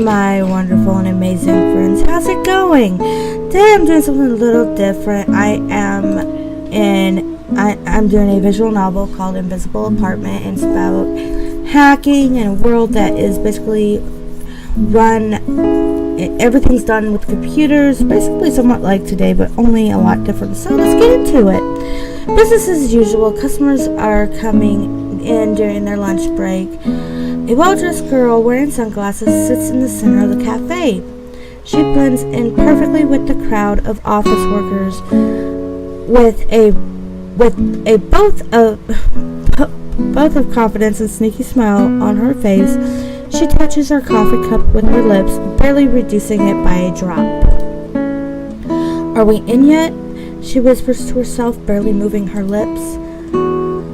my wonderful and amazing friends. How's it going? Today I'm doing something a little different. I'm doing a visual novel called Invisible Apartment, and it's about hacking in a world that is basically everything's done with computers, basically somewhat like today, but only a lot different. So let's get into it. Business as usual. Customers are coming in during their lunch break. A well-dressed girl wearing sunglasses sits in the center of the cafe. She blends in perfectly with the crowd of office workers with a both of confidence and sneaky smile on her face. She touches her coffee cup with her lips, barely reducing it by a drop. "Are we in yet?" she whispers to herself, barely moving her lips.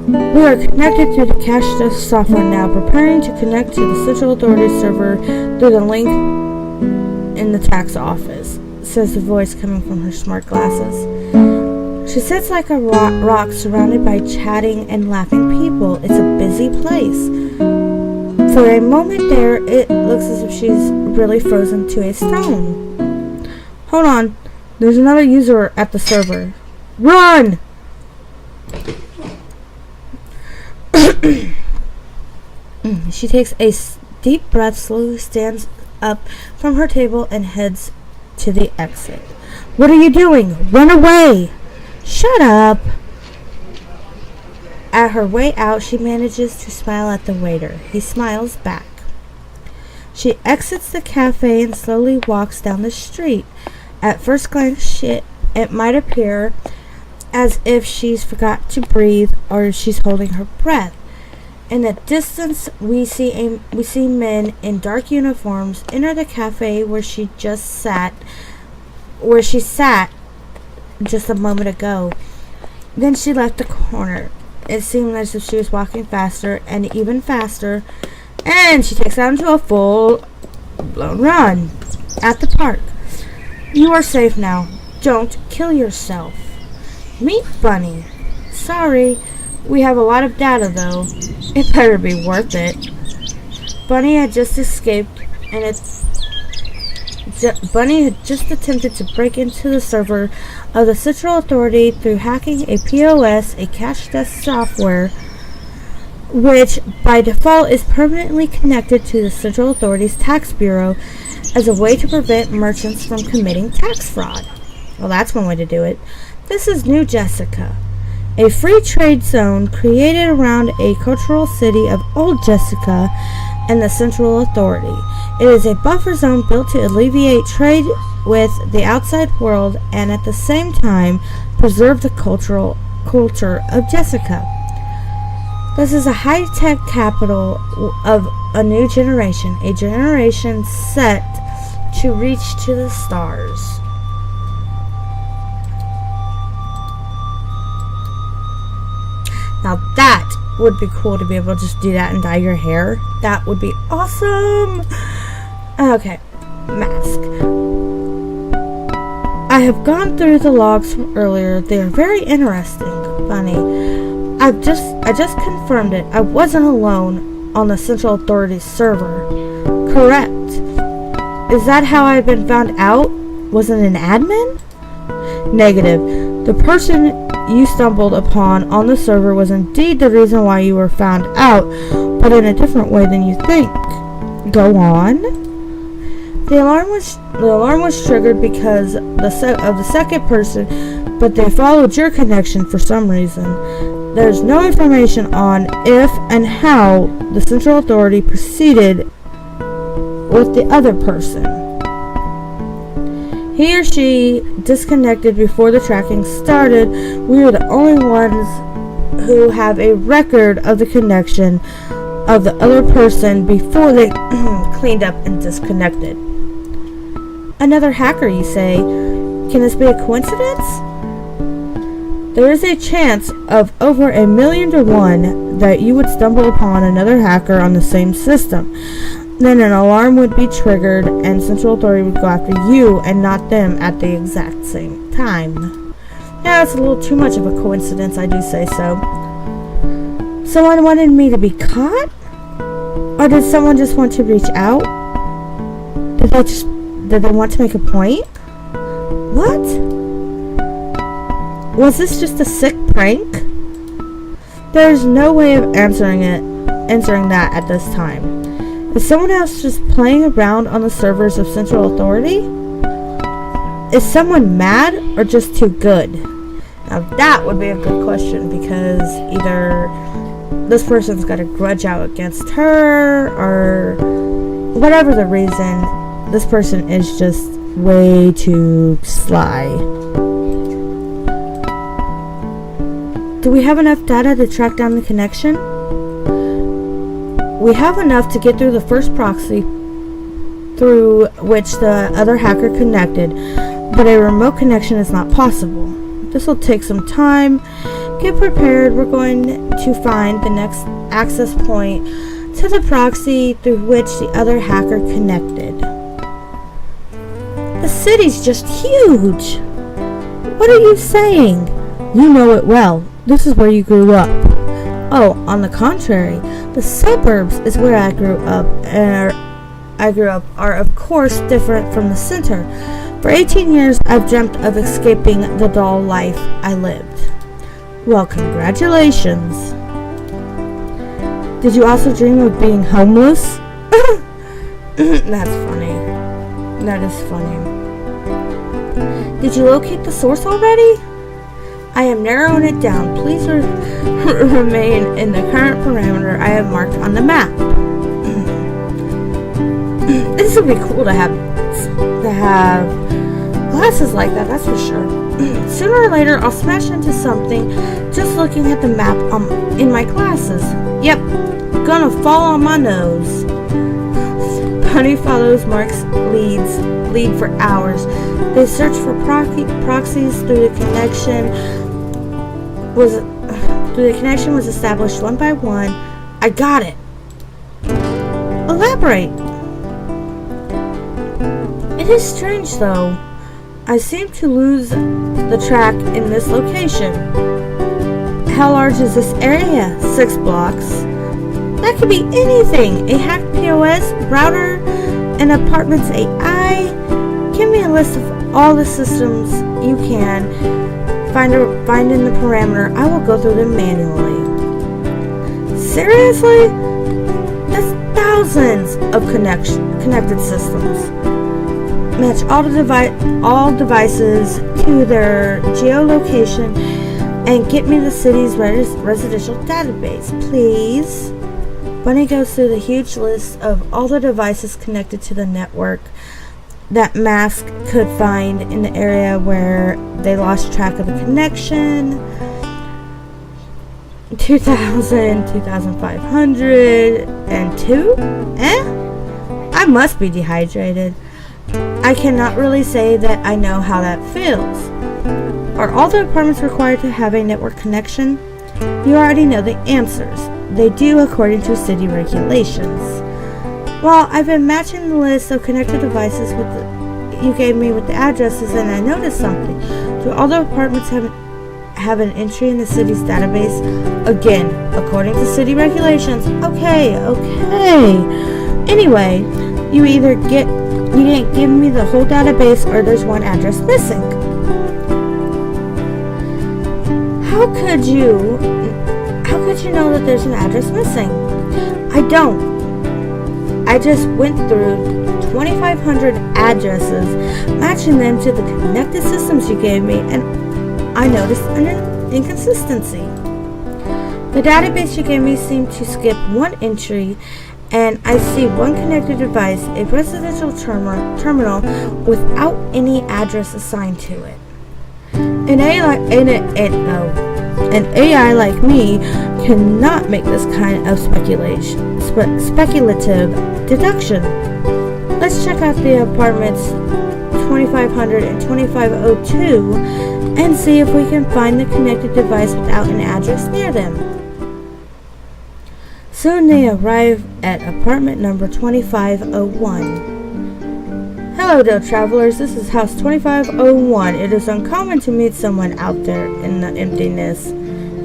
"We are connected through the cash desk software now, preparing to connect to the Central Authority server through the link in the tax office," says the voice coming from her smart glasses. She sits like a rock surrounded by chatting and laughing people. It's a busy place. For a moment there, it looks as if she's really frozen to a stone. "Hold on, there's another user at the server. Run!" She takes a deep breath, slowly stands up from her table, and heads to the exit. "What are you doing? Run away!" "Shut up!" At her way out, she manages to smile at the waiter. He smiles back. She exits the cafe and slowly walks down the street. At first glance, it might appear as if she's forgot to breathe or she's holding her breath. In the distance, we see men in dark uniforms enter the cafe where she sat just a moment ago. Then she left the corner. It seemed as if she was walking faster and even faster, and she takes out into a full-blown run at the park. "You are safe now. Don't kill yourself." "Meet Bunny." "Sorry, we have a lot of data though. It better be worth it." Bunny had just escaped, and Bunny had just attempted to break into the server of the Central Authority through hacking a POS, a cash desk software, which by default is permanently connected to the Central Authority's tax bureau as a way to prevent merchants from committing tax fraud. Well, that's one way to do it. This is New Jessica, a free trade zone created around a cultural city of Old Jessica and the Central Authority. It is a buffer zone built to alleviate trade with the outside world and at the same time preserve the culture of Jessica. This is a high-tech capital of a new generation, a generation set to reach to the stars. Now that would be cool to be able to just do that and dye your hair. That would be awesome. Okay, mask. "I have gone through the logs from earlier. They are very interesting, Bunny. I just confirmed it. I wasn't alone on the Central Authority server." "Correct. Is that how I've been found out? Wasn't an admin?" "Negative. The person you stumbled upon on the server was indeed the reason why you were found out, but in a different way than you think." "Go on." The alarm was triggered because of the second person, but they followed your connection for some reason. There's no information on if and how the Central Authority proceeded with the other person. He or she disconnected before the tracking started. We are the only ones who have a record of the connection of the other person before they cleaned up and disconnected. "Another hacker, you say? Can this be a coincidence?" "There is a chance of over 1,000,000 to 1 that you would stumble upon another hacker on the same system. Then an alarm would be triggered and Central Authority would go after you and not them at the exact same time." Yeah, it's a little too much of a coincidence, I do say so. "Someone wanted me to be caught? Or did someone just want to reach out?" Did they want to make a point? What? Was this just a sick prank? There's no way of answering that at this time. Is someone else just playing around on the servers of Central Authority? Is someone mad or just too good? Now that would be a good question, because either this person's got a grudge out against her, or whatever the reason, this person is just way too sly. Do we have enough data to track down the connection? We have enough to get through the first proxy through which the other hacker connected, but a remote connection is not possible. This will take some time. Get prepared. We're going to find the next access point to the proxy through which the other hacker connected. The city's just huge. What are you saying? You know it well. This is where you grew up. Oh, on the contrary, the suburbs is where I grew up, and are of course different from the center. For 18 years, I've dreamt of escaping the dull life I lived. Well, congratulations. Did you also dream of being homeless? That's funny. That is funny. Did you locate the source already? I am narrowing it down. Please remain in the current parameter I have marked on the map. This would be cool to have glasses like that, that's for sure. Sooner or later, I'll smash into something just looking at the map in my glasses. Yep, gonna fall on my nose. Bunny follows Mark's lead for hours. They search for proxies through the connection was established one by one. I got it. Elaborate. It is strange though. I seem to lose the track in this location. How large is this area? 6 blocks. That could be anything. A hacked POS, router, an apartment's AI. Give me a list of all the systems you can find in the parameter. I will go through them manually. Seriously? That's thousands of connected systems. Match all devices to their geolocation and get me the city's residential database, please. Bunny goes through the huge list of all the devices connected to the network that Mask could find in the area where they lost track of the connection. 2,000, 2,500, and 2? I must be dehydrated. I cannot really say that I know how that feels. Are all the apartments required to have a network connection? You already know the answers. They do according to city regulations. Well, I've been matching the list of connected devices you gave me with the addresses, and I noticed something. Do all the apartments have an entry in the city's database? Again, according to city regulations. Okay. Anyway, you didn't give me the whole database, or there's one address missing. How could you know that there's an address missing? I don't. I just went through 2,500 addresses, matching them to the connected systems you gave me, and I noticed an inconsistency. The database you gave me seemed to skip one entry, and I see one connected device, a residential terminal without any address assigned to it. An AI like me cannot make this kind of speculative deduction. Let's check out the apartments 2500 and 2502 and see if we can find the connected device without an address near them. Soon they arrive at apartment number 2501. Hello there, travelers. This is house 2501. It is uncommon to meet someone out there in the emptiness.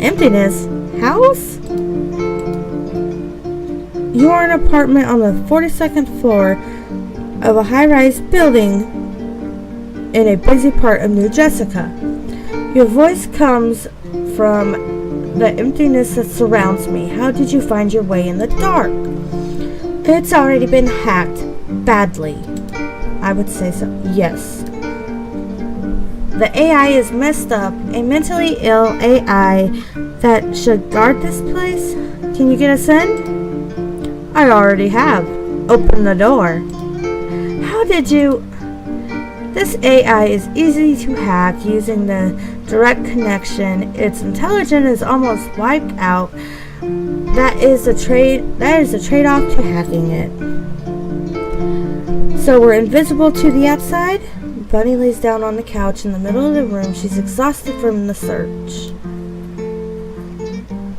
Emptiness? House? You are an apartment on the 42nd floor of a high-rise building in a busy part of New Jessica. Your voice comes from the emptiness that surrounds me. How did you find your way in the dark? It's already been hacked. Badly. I would say so. Yes. The AI is messed up. A mentally ill AI that should guard this place? Can you get us in? I already have. Open the door. How did you... This AI is easy to hack using the direct connection. Its intelligence is almost wiped out. That is a trade-off to hacking it. So we're invisible to the outside? Bunny lays down on the couch in the middle of the room. She's exhausted from the search.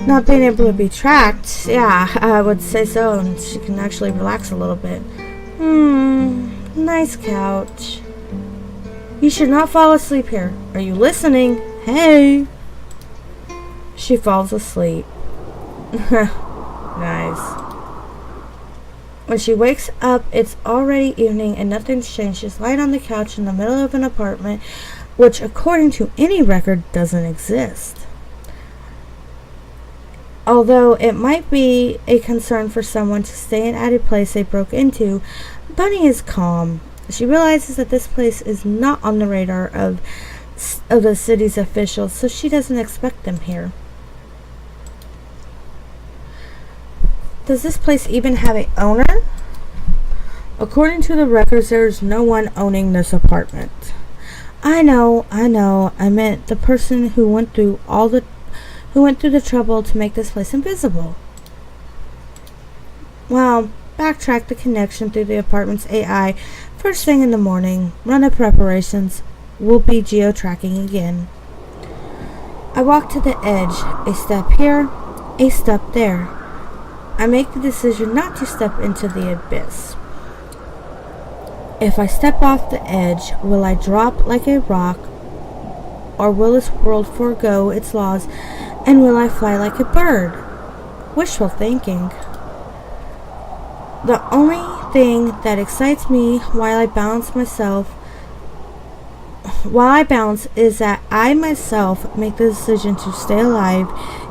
Not being able to be tracked, yeah, I would say so, and she can actually relax a little bit. Nice couch. You should not fall asleep here. Are you listening? Hey! She falls asleep. Nice. When she wakes up, it's already evening and nothing's changed. She's lying on the couch in the middle of an apartment, which, according to any record, doesn't exist. Although it might be a concern for someone to stay at a place they broke into, Bunny is calm. She realizes that this place is not on the radar of the city's officials, so she doesn't expect them here. Does this place even have an owner? According to the records, there's no one owning this apartment. I know. I meant the person who went through the trouble to make this place invisible. Well, backtrack the connection through the apartment's AI. First thing in the morning, run the preparations. We'll be geo-tracking again. I walk to the edge. A step here, a step there. I make the decision not to step into the abyss. If I step off the edge, will I drop like a rock, or will this world forego its laws, and will I fly like a bird? Wishful thinking. The only thing that excites me while I balance is that I myself make the decision to stay alive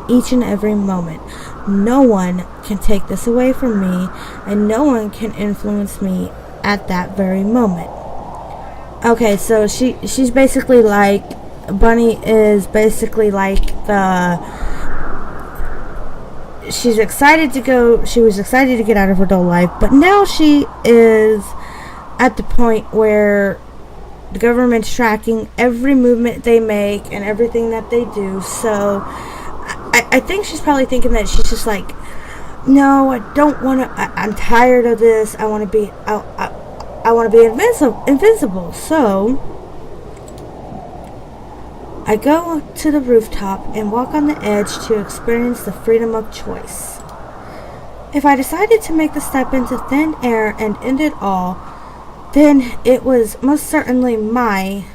each and every moment. No one can take this away from me, and no one can influence me at that very moment. Okay, so she's basically like, Bunny is basically like she was excited to get out of her dull life, but now she is at the point where the government's tracking every movement they make and everything that they do. So I think she's probably thinking that she's just like, no, I don't want to. I'm tired of this. I want to be. I want to be invincible. So I go to the rooftop and walk on the edge to experience the freedom of choice. If I decided to make the step into thin air and end it all, then it was most certainly my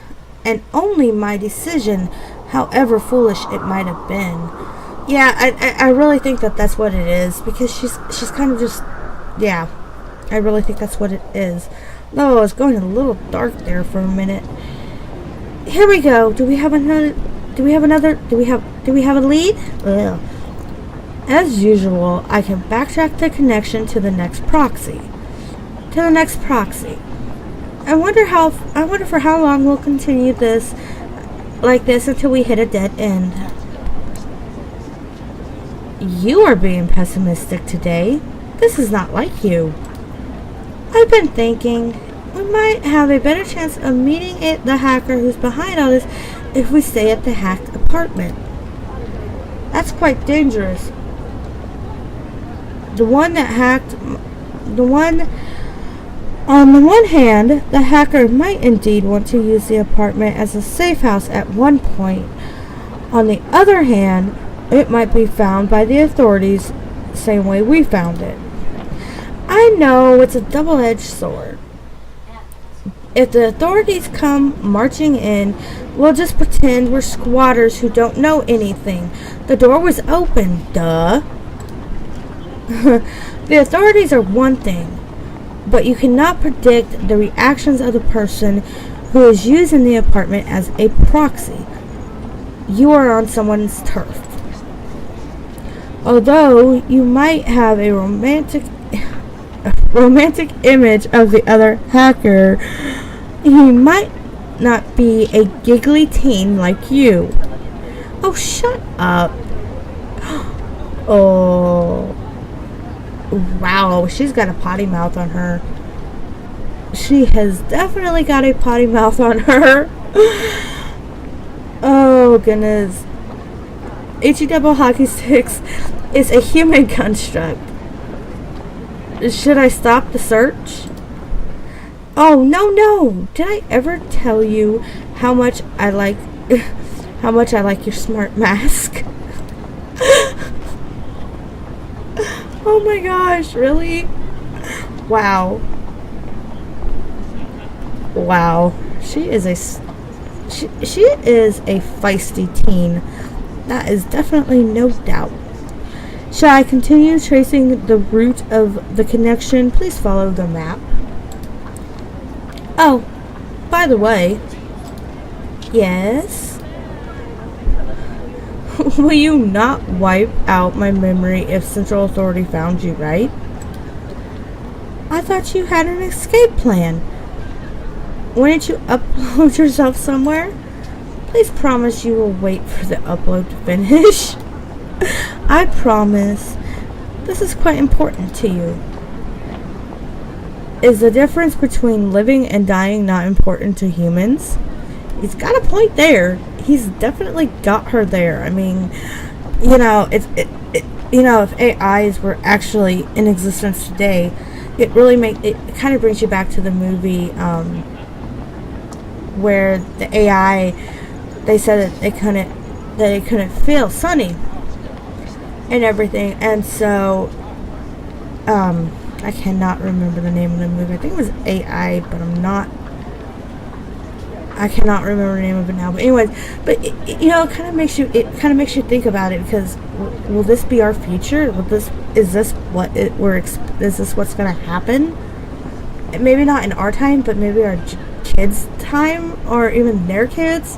and only my decision, however foolish it might have been. Yeah, I really think that that's what it is, because she's kind of just, yeah, I really think that's what it is. No, I was going a little dark there for a minute. Here we go. Do we have a lead? Ugh. As usual, I can backtrack the connection to the next proxy. I wonder for how long we'll continue this like this until we hit a dead end. You are being pessimistic today. This is not like you. I've been thinking we might have a better chance of meeting the hacker who's behind all this if we stay at the hacked apartment. That's quite dangerous. On the one hand, the hacker might indeed want to use the apartment as a safe house at one point. On the other hand, it might be found by the authorities the same way we found it. I know it's a double-edged sword. If the authorities come marching in, we'll just pretend we're squatters who don't know anything. The door was open, duh. The authorities are one thing. but you cannot predict the reactions of the person who is using the apartment as a proxy. You are on someone's turf. Although you might have a romantic image of the other hacker, he might not be a giggly teen like you. Oh, shut up. Oh. Wow, she's got a potty mouth on her. She has definitely got a potty mouth on her. Oh, goodness. HE double hockey sticks is a human construct. Should I stop the search? Oh, no. Did I ever tell you how much I like your smart mask? Oh my gosh, really? Wow. She is a feisty teen. That is definitely no doubt. Shall I continue tracing the route of the connection? Please follow the map. Oh, by the way. Yes? Will you not wipe out my memory if Central Authority found you, right? I thought you had an escape plan. Wouldn't you upload yourself somewhere? Please promise you will wait for the upload to finish. I promise. This is quite important to you. Is the difference between living and dying not important to humans? He's got a point there. He's definitely got her there. I mean, if AIs were actually in existence today, it kind of brings you back to the movie where the AI, they said that they couldn't feel Sunny and everything, and so I cannot remember the name of the movie. I think it was AI, but I cannot remember the name of it now. But anyways, it kind of makes you think about it, because will this be our future? Is this what's going to happen? Maybe not in our time, but maybe our kids' time, or even their kids.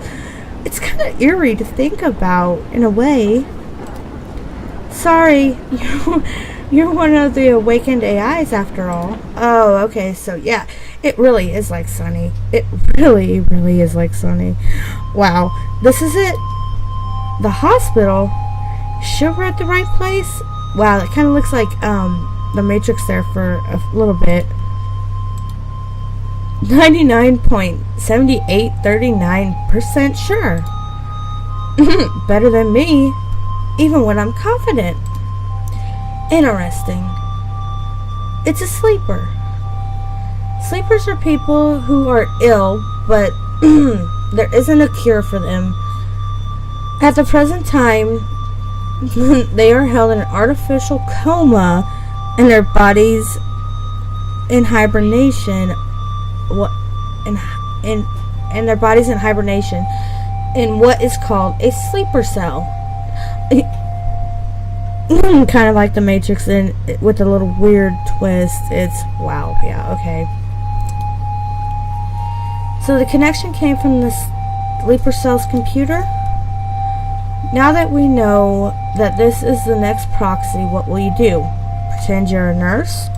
It's kind of eerie to think about in a way. Sorry, you're one of the awakened AIs after all. Oh, okay, so yeah, it really is like Sunny. It really, really is like Sunny. Wow, this is it. The hospital? Sure we're at the right place? Wow, it kind of looks like the Matrix there for a little bit. 99.7839% sure. Better than me, even when I'm confident. Interesting. It's a sleeper. Sleepers are people who are ill, but there isn't a cure for them. At the present time, they are held in an artificial coma, and their bodies in hibernation. And their bodies in hibernation in what is called a sleeper cell. Kind of like the Matrix, with a little weird twist. It's wow. Yeah, okay. So the connection came from the sleeper cell's computer. Now that we know that this is the next proxy, what will you do? Pretend you're a nurse?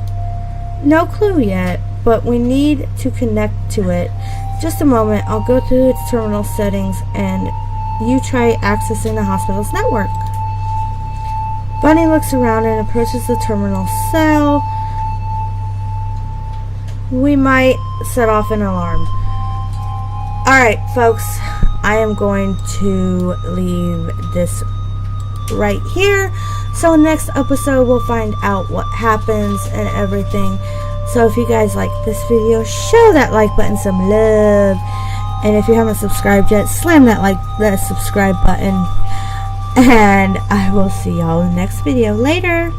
No clue yet, but we need to connect to it. Just a moment, I'll go through its terminal settings and you try accessing the hospital's network. Bunny looks around and approaches the terminal cell. We might set off an alarm. Alright, folks, I am going to leave this right here. So next episode, we'll find out what happens and everything. So if you guys like this video, show that like button some love. And if you haven't subscribed yet, slam that subscribe button. And I will see y'all in the next video. Later.